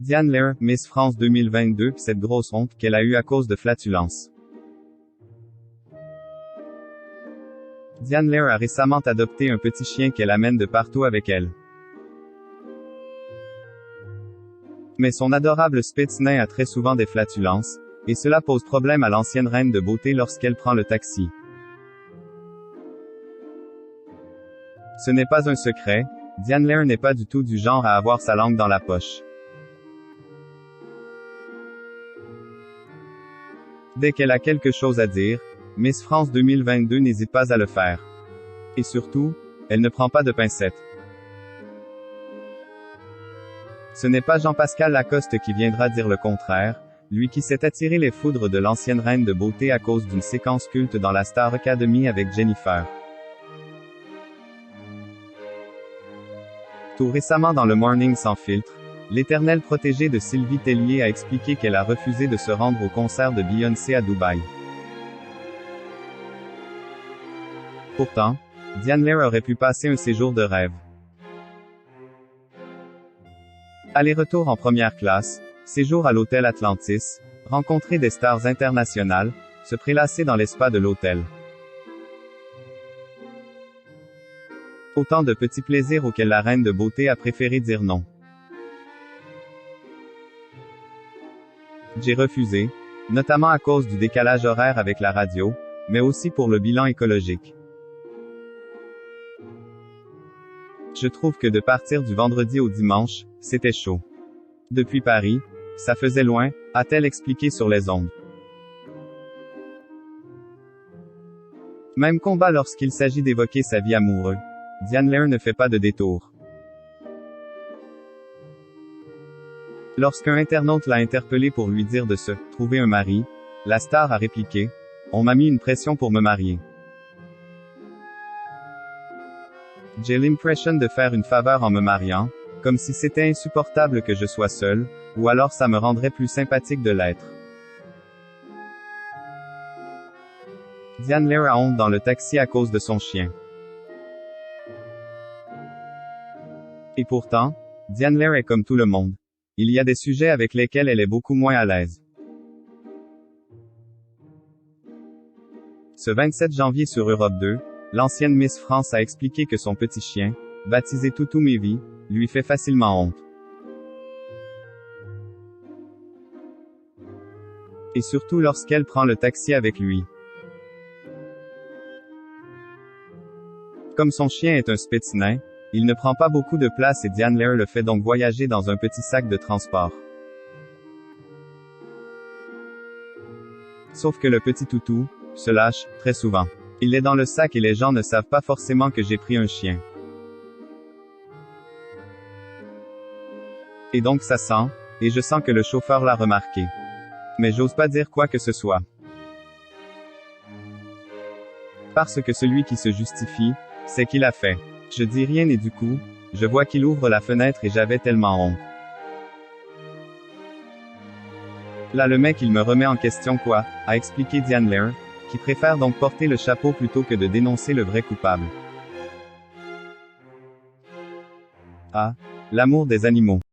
Diane Lair, Miss France 2022, cette grosse honte qu'elle a eue à cause de flatulences. Diane Lair a récemment adopté un petit chien qu'elle amène de partout avec elle. Mais son adorable Spitz nain a très souvent des flatulences, et cela pose problème à l'ancienne reine de beauté lorsqu'elle prend le taxi. Ce n'est pas un secret, Diane Lair n'est pas du tout du genre à avoir sa langue dans la poche. Dès qu'elle a quelque chose à dire, Miss France 2022 n'hésite pas à le faire. Et surtout, elle ne prend pas de pincettes. Ce n'est pas Jean-Pascal Lacoste qui viendra dire le contraire, lui qui s'est attiré les foudres de l'ancienne reine de beauté à cause d'une séquence culte dans la Star Academy avec Jennifer. Tout récemment dans le Morning sans filtre, l'éternelle protégée de Sylvie Tellier a expliqué qu'elle a refusé de se rendre au concert de Beyoncé à Dubaï. Pourtant, Diane Lair aurait pu passer un séjour de rêve. Aller-retour en première classe, séjour à l'hôtel Atlantis, rencontrer des stars internationales, se prélasser dans l'espace de l'hôtel. Autant de petits plaisirs auxquels la reine de beauté a préféré dire non. J'ai refusé, notamment à cause du décalage horaire avec la radio, mais aussi pour le bilan écologique. Je trouve que de partir du vendredi au dimanche, c'était chaud. Depuis Paris, ça faisait loin, a-t-elle expliqué sur les ondes. Même combat lorsqu'il s'agit d'évoquer sa vie amoureuse. Diane Lair ne fait pas de détour. Lorsqu'un internaute l'a interpellé pour lui dire de se trouver un mari, la star a répliqué « On m'a mis une pression pour me marier. J'ai l'impression de faire une faveur en me mariant, comme si c'était insupportable que je sois seule, ou alors ça me rendrait plus sympathique de l'être. » Diane Lair a honte dans le taxi à cause de son chien. Et pourtant, Diane Lair est comme tout le monde. Il y a des sujets avec lesquels elle est beaucoup moins à l'aise. Ce 27 janvier sur Europe 2, l'ancienne Miss France a expliqué que son petit chien, baptisé Toutou Mévi, lui fait facilement honte. Et surtout lorsqu'elle prend le taxi avec lui. Comme son chien est un Spitz nain, il ne prend pas beaucoup de place et Diane Lair le fait donc voyager dans un petit sac de transport. Sauf que le petit toutou se lâche, très souvent. Il est dans le sac et les gens ne savent pas forcément que j'ai pris un chien. Et donc ça sent, et je sens que le chauffeur l'a remarqué. Mais j'ose pas dire quoi que ce soit. Parce que celui qui se justifie, c'est qu'il a fait. Je dis rien et du coup, je vois qu'il ouvre la fenêtre et j'avais tellement honte. Là le mec il me remet en question quoi, a expliqué Diane Lair, qui préfère donc porter le chapeau plutôt que de dénoncer le vrai coupable. Ah, l'amour des animaux.